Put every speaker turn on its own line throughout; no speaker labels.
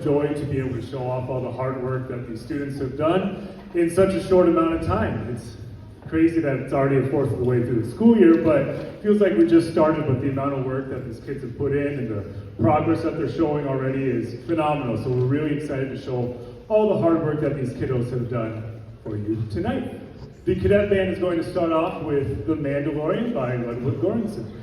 Joy to be able to show off all the hard work that these students have done in such a short amount of time. It's crazy that it's already a fourth of the way through the school year, but it feels like we just started with the amount of work that these kids have put in, and the progress that they're showing already is phenomenal. So we're really excited to show all the hard work that these kiddos have done for you tonight. The Cadet Band is going to start off with The Mandalorian by Ludwig Göransson.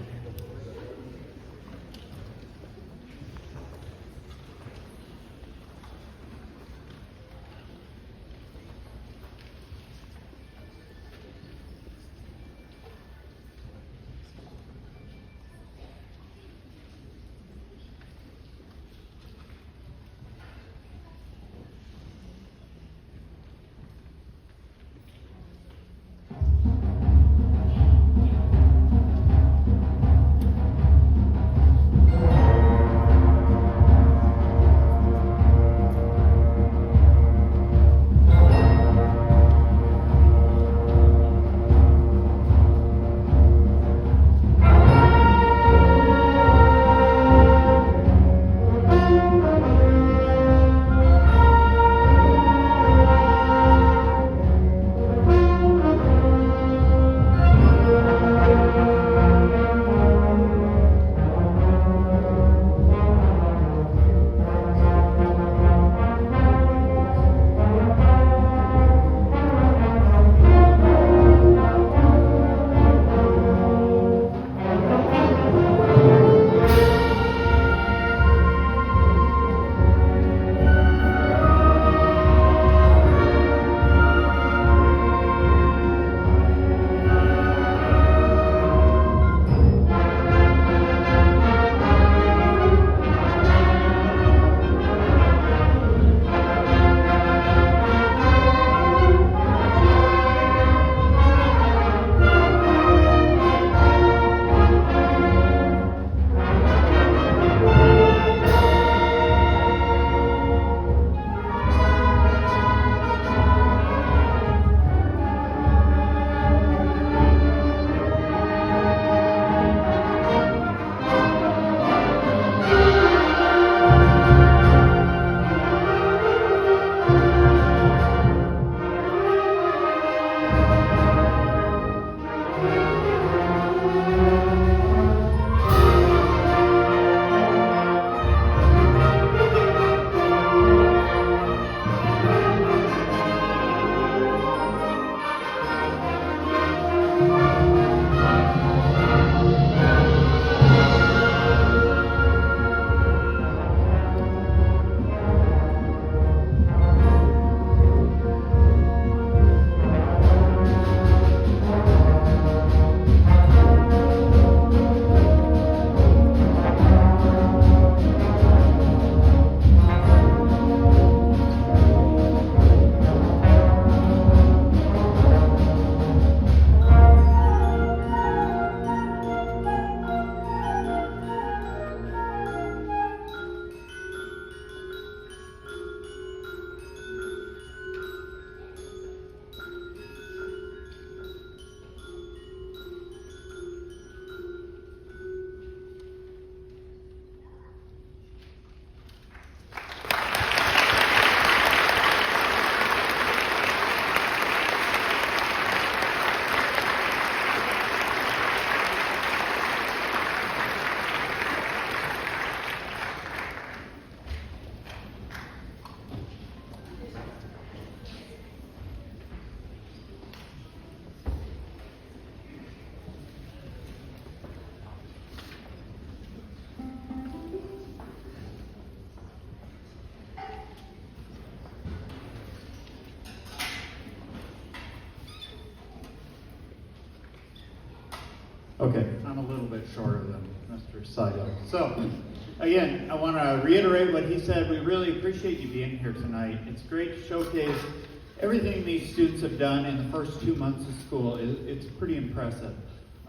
Okay, I'm a little bit shorter than Mr. Seidel. So, again, I want to reiterate what he said. We really appreciate you being here tonight. It's great to showcase everything these students have done in the first 2 months of school. It's pretty impressive.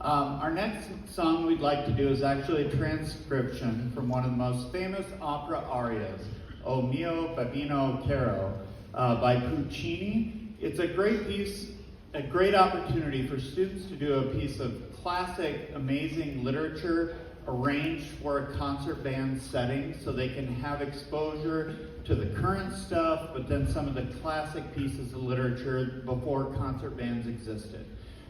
Our next song we'd like to do is actually a transcription from one of the most famous opera arias, O mio babino caro, by Puccini. It's a great piece, a great opportunity for students to do a piece of classic, amazing literature arranged for a concert band setting so they can have exposure to the current stuff, but then some of the classic pieces of literature before concert bands existed.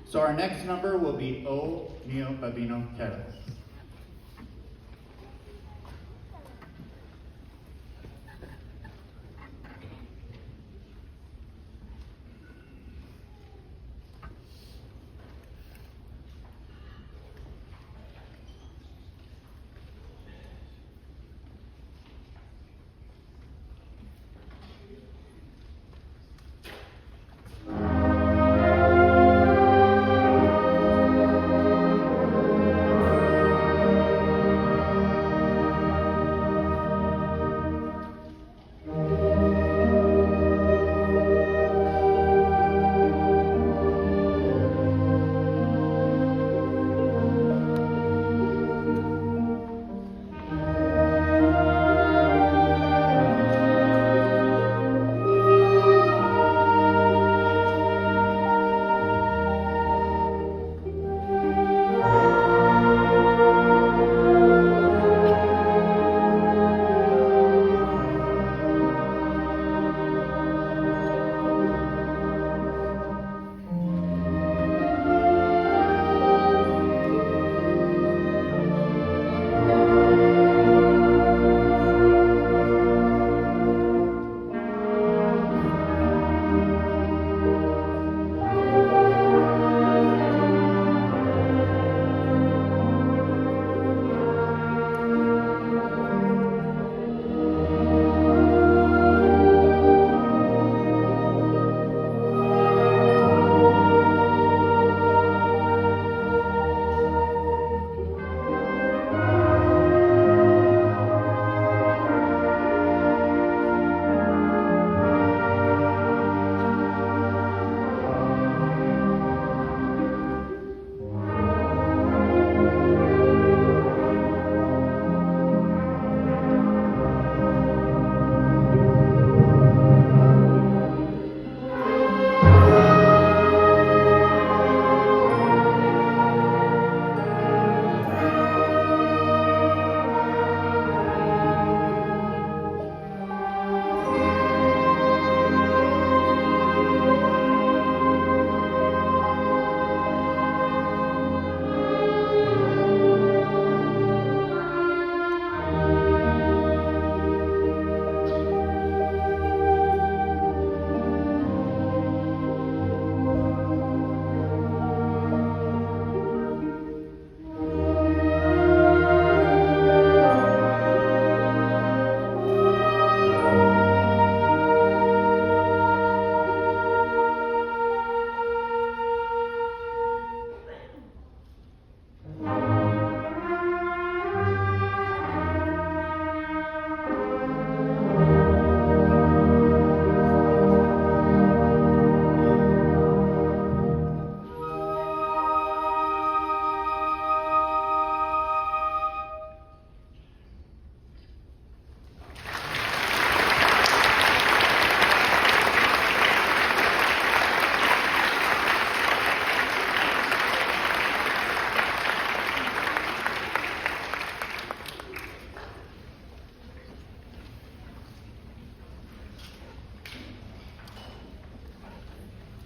So our next number will be O Mio Babino Cadet.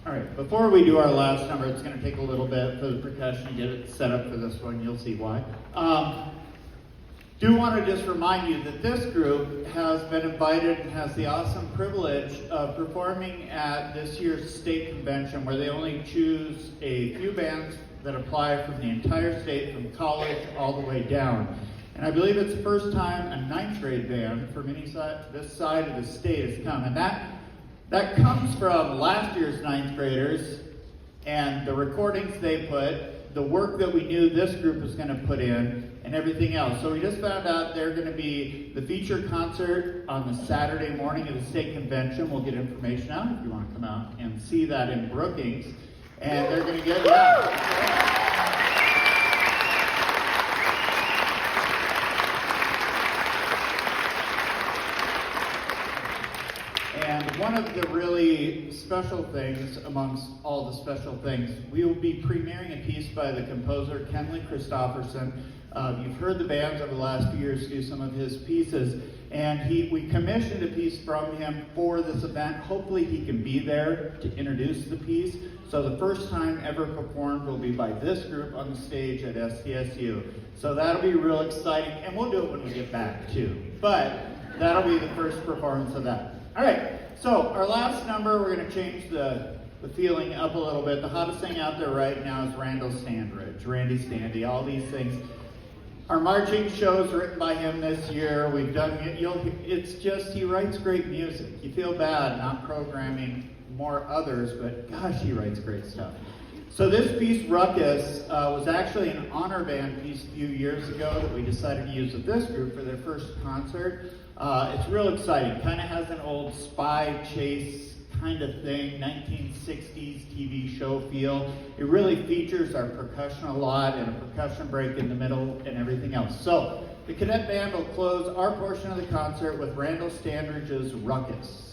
All right, before we do our last number, it's going to take a little bit for the percussion to get it set up for this one. You'll see why. Do want to just remind you that this group has been invited and has the awesome privilege of performing at this year's state convention, where they only choose a few bands that apply from the entire state, from college all the way down. And I believe it's the first time a 9th grade band from this side of the state has come. And that comes from last year's 9th graders and the recordings they put, the work that we knew this group was going to put in, and everything else. So we just found out they're going to be the feature concert on the Saturday morning of the state convention. We'll get information out if you want to come out and see that in Brookings. And they're going to get And one of the really special things, amongst all the special things, we will be premiering a piece by the composer Kenley Christopherson You've heard the bands over the last few years do some of his pieces, and we commissioned a piece from him for this event. Hopefully he can be there to introduce the piece. So the first time ever performed will be by this group on the stage at SDSU. So that'll be real exciting, and we'll do it when we get back too. But that'll be the first performance of that. All right, so our last number, we're going to change the feeling up a little bit. The hottest thing out there right now is Randall Standridge, Randy Standy, all these things. Our marching show's written by him this year. We've done it. It's just, he writes great music. You feel bad not programming more others, but gosh, he writes great stuff. So this piece, Ruckus, was actually an honor band piece a few years ago that we decided to use with this group for their first concert. It's real exciting. Kind of has an old spy chase kind of thing, 1960s TV show feel. It really features our percussion a lot and a percussion break in the middle and everything else. So the Cadet Band will close our portion of the concert with Randall Standridge's Ruckus.